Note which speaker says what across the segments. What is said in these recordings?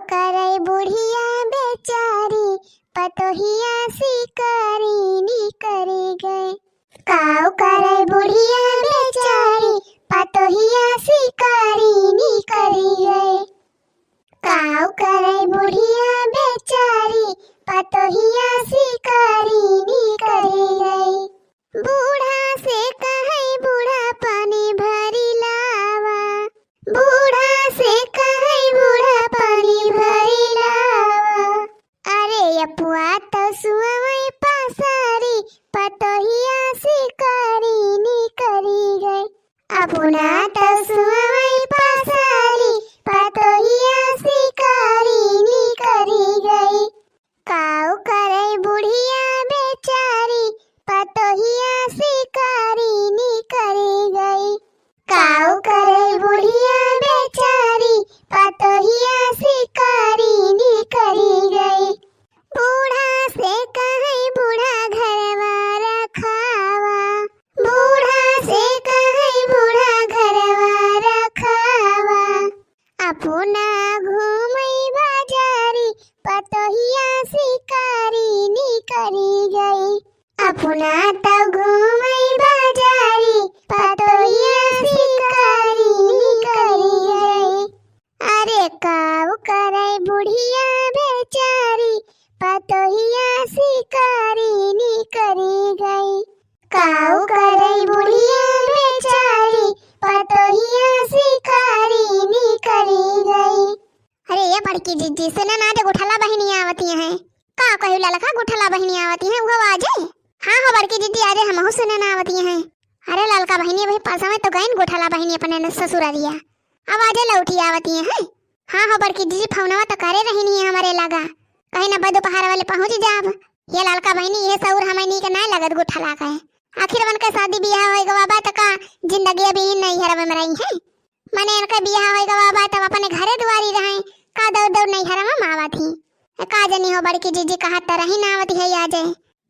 Speaker 1: करे बुढ़िया बेचारी पतोहिया शिकारी नी करी गए। काव करे बुढ़िया बेचारी पतोहिया शिकारी नी करी गए। काव करे बुढ़िया बेचारी पतोहिया शिकारी नी करी गई। बूढ़ा से कहे बूढ़ा पानी भरी लावा, बूढ़ा से कहे बूढ़ा पानी भरी लावा। अरे अपुआ तो सुअवई पासारी पतोहिया शिकारी नी करी गई। अपुना तो सुअवई पासारी पतोहिया शिकारी नी करी गई। काऊ करे बुढ़िया बेचारी पतोहिया शिकारी नी करी गई। काऊ करे बुढ़िया बेचारी पतोहिया शिकारी नी करी गई। बूढ़ा से कहे बूढ़ा घरवा रखावा, बूढ़ा से कहे बूढ़ा घरवा रखावा। अपना घूमई बाजारी पतोहिया शिकारी नी करी गई। अपना तो घूमई बाजारी पतोहिया शिकारी नी करी गई। अरे काऊ करे बुढ़िया बेचारी पतोहिया शिकारी नी करी गई। काऊ करे बुढ़िया बेचारी पतोहिया शिकारी नी करी गई। अरे ये बड़की जिज्जी सुना ना दे गुठला बहनी आवती है। का कहिला लखा गुठला बहनी आवती है वो आवाज है। हाँ हाँ बड़की जिज्जी आ जाए हमहु सुना ना आवती है। अरे ललका बहनी भाई पासा में तो गईन गुठला बहनी अपने ससुरारिया आवाजे लौटी आवती है। हाँ हाँ बड़की जिज्जी फोनवा तो करे रही नहीं हमारे लगा कहीं ना दोपहर वाले पहुंच जाब। ये ललका बहनी ये सौर हमें नी के ना लगत गुठला का है। आखिर मन का शादी ब्याह होएगा बाबा तक का जिंदगी अभी नहीं हरवे में रही है। मने इनका ब्याह होएगा बाबा तब अपने घरे दुआरी रहे का दौड़ दौड़ नहीं हरवा मावा थी। का जनी हो बड़की जिज्जी कहा त रही ना आवती है आज।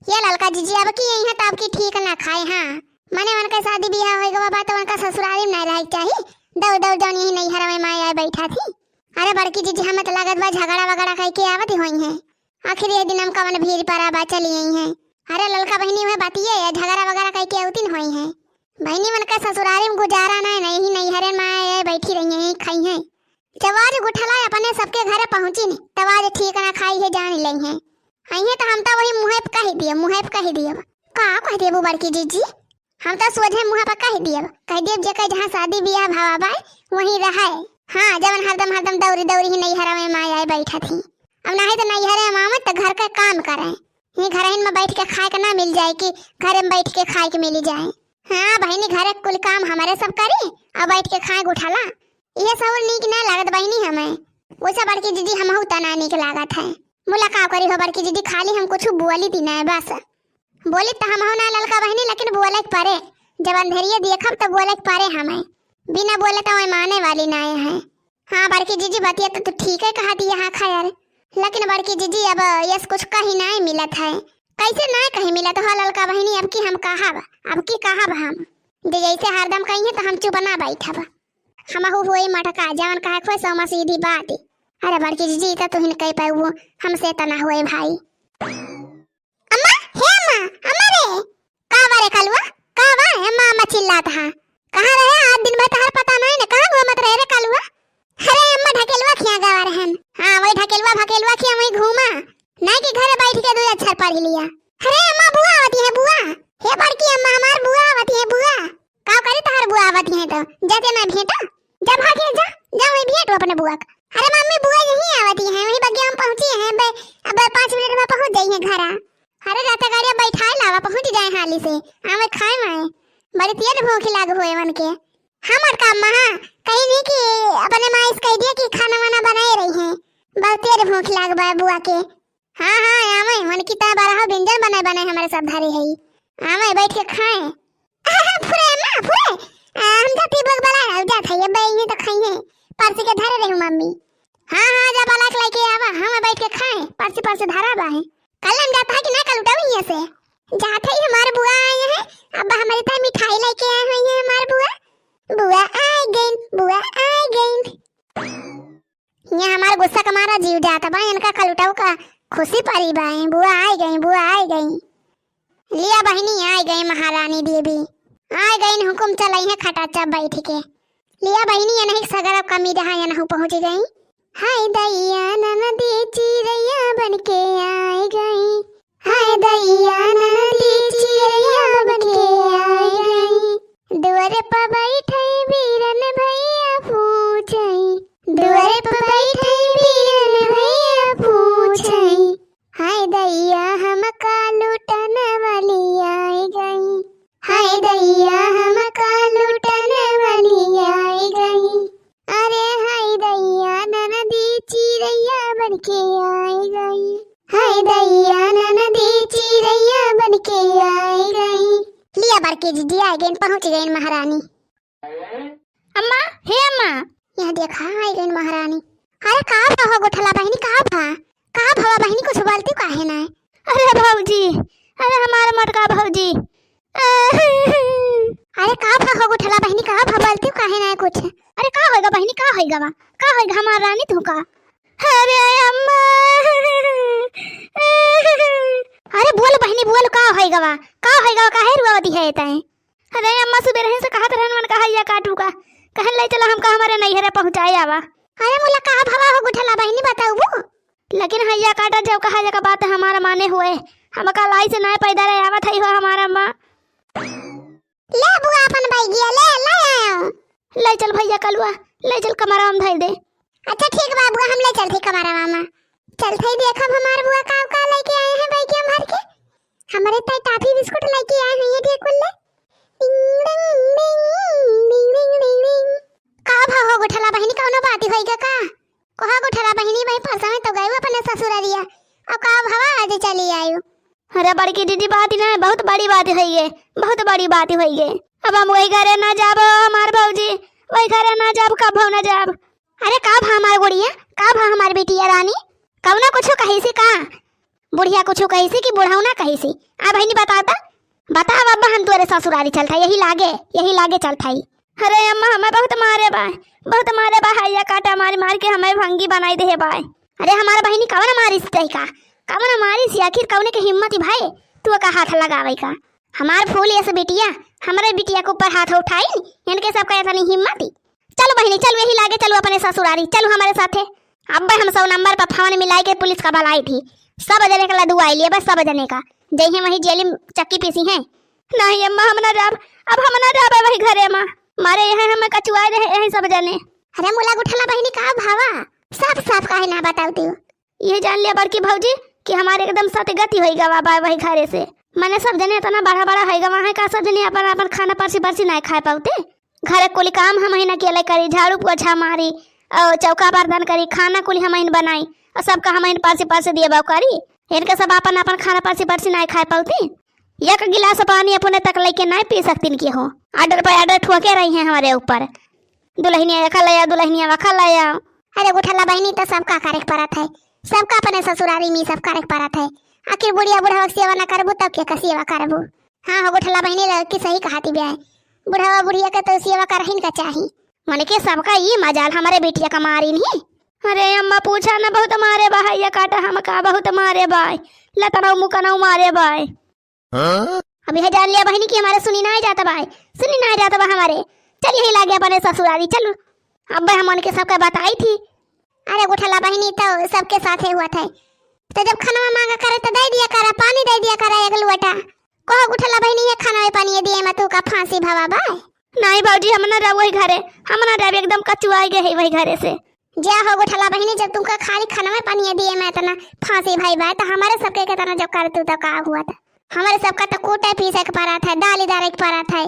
Speaker 1: ये ललका जिज्जी अब की यही है तब की ठीक ना खाए। हाँ मने मन का शादी ब्याह होएगा बाबा तो उनका ससुराली में नहीं रह चाहिए दौड़ दौड़ दौड़ यही नहीं हरवे में आए बैठा थी। अरे बड़की जिज्जी हमें तो लागत बा झगड़ा वगड़ा कह के आवती हुई है। आखिर ये दिन हम कवन भीड़ पर बा चली आई है। अरे ललका बहनी में बातिए झगड़ा वगड़ा कह के आवती हुई है। बहनी मन का ससुराली में गुजारा नहीं नहीं हरे माँ बैठी रही है खाई है। जब आज गुठला अपने सबके घर पहुंची नहीं तब आज ठीक ना खाई है जान ली है। आई है तो हम तो वही मुँह पे कह दिए मुँह पे कह दिए का कह दिए वो बड़की जिज्जी हम तो सोझे मुँह पे कह दिए जगह जहाँ शादी ब्याह भावा बाय वहीं रहे। हाँ जब हरदम हरदम दौरी दौरी ही नहीं हरा में माँ आए बैठा थी। अब नहीं तो नहीं हरे मामा तो घर का काम करें ये घर में बैठ के खाए के ना मिल जाए कि घर में बैठ के खाए के मिल जाए। हाँ बहनी घर कुल काम हमारे सब करी और बैठ के खाए गुठाला ये सब नीक ना लागत बहनी हमें। वो सब बड़की दीदी हम तना नीक लागत है। मुलाकात करी हो बड़की दीदी खाली हम कुछ बोली थी ना बस बोली तो हम ना ललका बहनी लेकिन बोले परे जब अंधेरिए देखब तो बोले परे हमें बिना बोले तो माने वाली ना है। हाँ बड़की जीजी बतिया तो ठीक है कहा दी यहाँ खैर लेकिन बड़की जीजी अब यस कुछ कहीं नहीं मिलत है। कैसे नहीं कहीं मिलत हो ललका बहनी अब की हम कहब अब की कहब हम जैसे हरदम कहीं है तो हम चुप ना बैठब हम हुई मटका जवन कहे खोए सो सीधी बात। अरे बड़की जीजी तो तुहिन कह पाए वो हमसे तना हुए भाई। अम्मा हे अम्मा अम्मा रे का बारे कलवा का बा अम्मा अम्मा चिल्लात है कहां रहे आज दिन भर तहर पता नहीं न कहां घूमत रहे रे कलवा। अरे अम्मा ढकेलवा खिया गवा रहन। हां वही ढकेलवा भकेलवा खिया वही घूमा नहीं कि घर बैठ के दो अक्षर पढ़ लिया। अरे अम्मा बुआ आती है बुआ हे बड़की अम्मा हमार बुआ आती है बुआ का करे तहर बुआ आती है तो जाते मैं भेंटा जब भागे जा जा वही भेंट अपने बुआ का। अरे मम्मी बुआ यहीं आती है वही बगिया हम पहुंची हैं अब 5 मिनट में पहुंच जाइए घर। अरे रात गाड़ी बैठाए लावा पहुंच जाए हाली से हमें खाए मैं बड़ी तेज भूख लाग हुए मन के। हमर काम महा कहीं नहीं कि अपने माँ इस कह दिया कि खाना वाना बनाए रही हैं बहुत तेज भूख लाग बा बुआ के। हाँ हाँ आमे मन की तरह बारह व्यंजन बनाए बनाए हमारे सब धारी है आमे बैठ के खाए। फुरे माँ फुरे हम जाती बग बला जा खाइए बे तो खाइए परसी के धरे रही मम्मी। हाँ हाँ जा बला के लेके आवा हम बैठ के खाए परसी परसी धरा बा है कल हम जाता है कि ना कल उठाओ यहाँ से जाते ही हमारे बुआ आए हैं अब हमारे लिए मिठाई लेके आए हुए हैं हमारे बुआ बुआ आ गई ये हमारे गुस्सा का मारा जीव जाता बा। इनका कलुटाऊ का खुशी परी बाई। बुआ आई गई, बुआ आई गई। लिया बहनी आई गई, महारानी देवी आई गई। हुकुम चलाई है खटाचा बैठ के। लिया बहनी नहीं सगर कमी रहा यहाँ पहुंच गई। हाय दैया ननदी चिड़ैया बन के आई गई। हाय दैया ननदी चिड़ैया बन के आई गई। दुआरे पर बैठे बीरन भैया पूछई। दुआरे पर बैठे बीरन भैया पूछई। हाय दैया हमका लूटन वाली आई गई। हाय दैया हमका लूटन वाली आई गई। अरे हाय दैया ननदी चिड़ैया बन के आई गई। हाय दैया ननदी चिड़ैया बन के आई गई। लिया बड़की दीदी आई गई, पहुंच गई महारानी। अम्मा, हे अम्मा, यह देखा आई गई महारानी। अरे कहाँ भावा गोठला बहनी, कहाँ भावा बहनी, कुछ बोलती काहे ना? अरे भौजी, अरे हमारा मटका भौजी। अरे कहाँ भावा गोठला बहनी, कहाँ भावा बोलती काहे ना कुछ? अरे का होएगा बहनी, का होएगा बा, का होएगा हमारा रानी तू का? अरे अम्मा, अरे बोल बहनी बोल, का होएगा बा, का होएगा, काहे रुआवती है तय? अरे अम्मा सुबह से कहा तरह मन कहा या काटू का कहन ले चला हमका हमारे नैहरे पहुंचाए आवा। अरे मुला कहा भवा हो गुठला बहनी बताऊ वो, लेकिन हैया काटा जब कहा जगह बात हमारा माने हुए हमका लाई से नए पैदा रे आवत है हो हमारा मां। ले बुआ अपन बैगिया ले ले आयो। ले चल भैया कलुआ, ले चल कमरा में धर दे। अच्छा ठीक बा बुआ, हम ले चलते कमरा मामा। चलते देखब हमार बुआ का लेके आए हैं बैगिया भर के। हमारे तय टाफी बिस्कुट लेके आए हैं, ये देख ले। का भाव गोठला बहनी कौनो बात होइगा का? कहा गोठला बहनी भाई फसा में तो गए अपने ससुरारिया, अब का भावा आज चली आयु। अरे बड़की दीदी बात ना बहुत बड़ी बात है ये, बहुत बड़ी बात है ये। अब हम वही घरे ना जाब हमार भौजी, वही घरे ना जाब, कब हो ना जाब। अरे का भा हमार गुड़िया, का भा हमार बेटिया रानी, कौना कुछ कही सी का? बुढ़िया कुछ कही सी कि बुढ़ाऊ ना कही सी? आ बहनी बताता बता अब्बा, हम तोरे ससुरारी चलता यही लागे चलता ही। अरे अम्मा हमें बहुत मारे बा हैया काटा मार के हमें भंगी बनाई दे बाय। अरे हमारा बहनी कवन मारी सी का, कवन मारी सी, आखिर कवने के हिम्मत ही भाई तू का हाथ लगावे का? हमार फूल ऐसे बेटिया हमारे बिटिया के ऊपर हाथ उठाई, इनके सब का नहीं हिम्मत ही। चलो बहनी चलो यही लागे, चलो अपने ससुरारी, चलो हमारे साथे। अब्बा हम 100 नंबर पर फोन मिलाई के पुलिस का बुलाई थी, सब जने का लड्डू आई लिए, बस सब जने का जही वही जेल में चक्की पीसी है। नहीं अम्मा हम ना जाब, अब हम ना जाब वही घरे मां मारे यहाँ हमें कचुआए रहे यही सब जने। अरे मुला गुठला बहनी का भावा साफ काहे ना बताती हो? ये जान लिया बड़की भौजी कि हमारे एकदम साथ गति होइगा बा वही घरे से। मैंने सब जने इतना बड़ा होइगा वहां का सब जने अपन खाना परसी ना खा पाते। घरे कुल काम हम ही ना केले करी, झाड़ू पोछा मारी और चौका बर्तन करी, खाना कुल हम ही बनाई और सबका हम ही परसी दिए बाऊ करी। इनके सब अपन खाना परसी ना खा पाते। एक गिलास पानी अपने तक लेके नहीं पी सकती की हो, आर्डर पर आर्डर ठोके रही हैं हमारे ऊपर। दुल्हनिया खा लिया, दुल्हनिया वखा लिया। अरे गुठला बहनी तो सबका करे परत है, सबका अपने ससुरारी में सब करे परत है। आखिर बुढ़िया बुढ़ावा सेवा ना करबू तब क्या सेवा करबू? हाँ हो गुठला बहनी लड़की सही कहती भी है, बुढ़ावा बुढ़िया का तो सेवा करहिन का चाहिए। मन के सबका ये मजाल हमारे बेटिया का मारी नहीं। अरे अम्मा पूछा ना बहुत मारे बा ये काटा हमका बहुत मारे बाय, लतनाऊ मुकनाऊ मारे बाय। अभी है जान लिया बहनी कि हमारे सुनी ना जाता बा हमारे। चल यही लागे अपने ससुरारी चलो। अब हम उनके सबका बताई थी। अरे गुठला बहनी तो सबके साथ हुआ था, तो जब खाना मांगा करे तो दे दिया करा, पानी दे दिया करा एक लोटा। कहो गुठला बहनी ये खाना में पानी दिए मैं तू का फांसी भवा बाय। नहीं भौजी हम ना वही घरे, हम ना जाब, एकदम कचुआ गए वही घरे से। जा हो गुठला बहनी जब तुमका खाली खाना में पानी दिए मैं तना फांसी भाई बाय, तो हमारे सबके के तना जब कर तू तो का हुआ था? हमारे सबका तो कूटे पीसे के पड़ा था, दाली दारे के पड़ा था,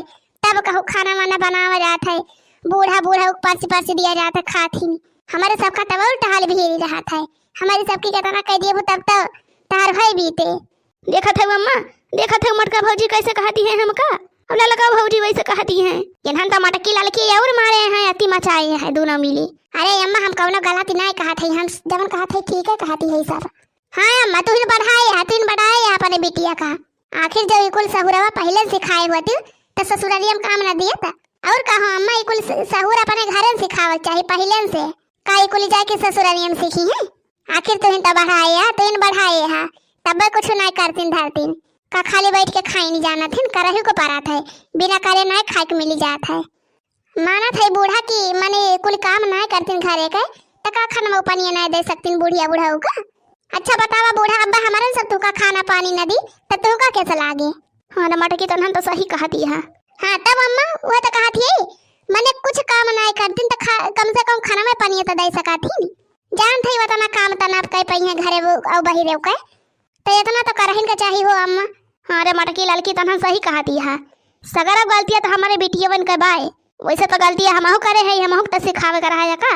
Speaker 1: तब कहूँ खाना वाना बनावा जाता है, बूढ़ा परसी दिया जाता है खाती। हमारे सबका तब उल्टा हाल भी रहा था। हमारी सबकी कहता कह दिए तब तो तार भाई बीते। देखा था अम्मा, देखा था मटका भौजी कैसे कहती है हमका, हमने लगा भौजी वैसे कहती है। यहाँ तो मटकी लड़की और मारे हैं, अति मचाए हैं दोनों मिली। अरे अम्मा हम कौनो गलती नहीं कहा थे, हम जब कहा थे ठीक है कहती है सब। हाँ अम्मा तू बढ़ाए अपने बिटिया का। आखिर जब इकुल सहुरवा पहले सिखाए हुआ थी तो ससुरालिया में काम ना दिया था। और कहो अम्मा इकुल सहूर अपने घर सिखावल चाहिए पहले से। काई कुली जाके ससुराली में सीखी है। आखिर तो इन बढ़ाए है तो इन बढ़ाए है तब कुछ नहीं करतीन धरतीन का खाली बैठ के खाई नहीं जाना थे करही को पारा था बिना करे नहीं खाए के मिली जात है। माना था बूढ़ा की माने कुल काम नहीं करतीन घरे के तो का खाना में पानी नहीं दे सकतीन बुढ़िया बुढ़ाऊ का। अच्छा बतावा बूढ़ा अब्बा हमारे सब तू का खाना पानी न दी तो तू का कैसे लागे। हाँ मटकी तो हम तो सही कहती है। हाँ तब अम्मा वो तो कहती है मैंने कुछ काम नहीं करतीन तो कम से कम खाना में पानी तो दे सकाती जान थी वतना काम तना कई पई घरे और बहिरे के तो इतना तो करहिन का चाहिए हो अम्मा। हाँ रे मटकी लड़की तो हम सही कहती है सगर गलती है तो हमारे बेटियों बन के बाय वैसे तो गलती है हमहू करे है हमहू तो सिखावे कर है का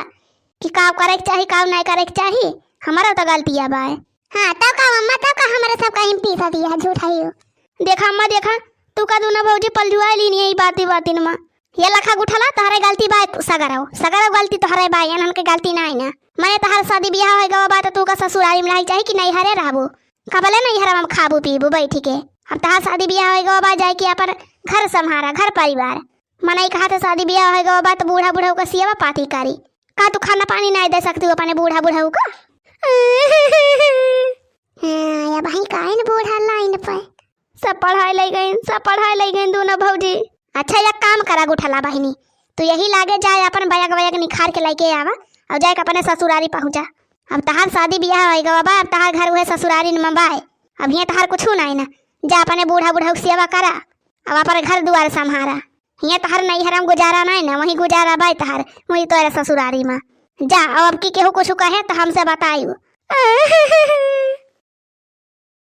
Speaker 1: कि काम करे के चाहिए काम नहीं करे के चाहिए हमारा तो गलती है बाय। हाँ तब का अम्मा तब का हमारे सब का हिम्मती सा दिया झूठा ही देखा अम्मा देखा तू का दोनों भौजी पलजुआ ली नहीं बाती बाती में ये लखा गुठला तहरे गलती बाय सगरो गलती तो हरे बाय एनन के गलती नहीं ना मैंने तहर शादी ब्याह हो गवा बात तू का ससुराली में रही चाहिए कि नहीं हरे रहबो कबले नहीं हरा हम खाबू पीबू बैठ के अब तहार शादी ब्याह हो गवा बा जाए कि अपन घर संभारा घर परिवार मनाई कहा था शादी ब्याह हो गवा बात बूढ़ा बूढ़ा का सियावा पाती कारी का तू खाना पानी नहीं दे सकती अपने बूढ़ा बूढ़ा का। या भाई काइन बूढ़ा लाइन पे सब पढ़ाई ले गई दोनों भौजी। अच्छा एक काम करा गुठला बहिनी तू यही लागे जाए अपन बयक बयक निखार के लेके आवा और जाए अपने ससुरारी पहुंचा। अब तहार शादी ब्याह हो गवा बा अब तहार घर हुए ससुरारी में बाय अब यहाँ तहार कुछ नहीं ना जा अपने बूढ़ा बूढ़ा सेवा करा अब अपन घर द्वार संभारा यहाँ तहार नहीं हरम गुजारा नहीं ना वही गुजारा बाय तहार वही तो ससुरारी में जा अब की केहू कुछ कहे तो हमसे बताइयो।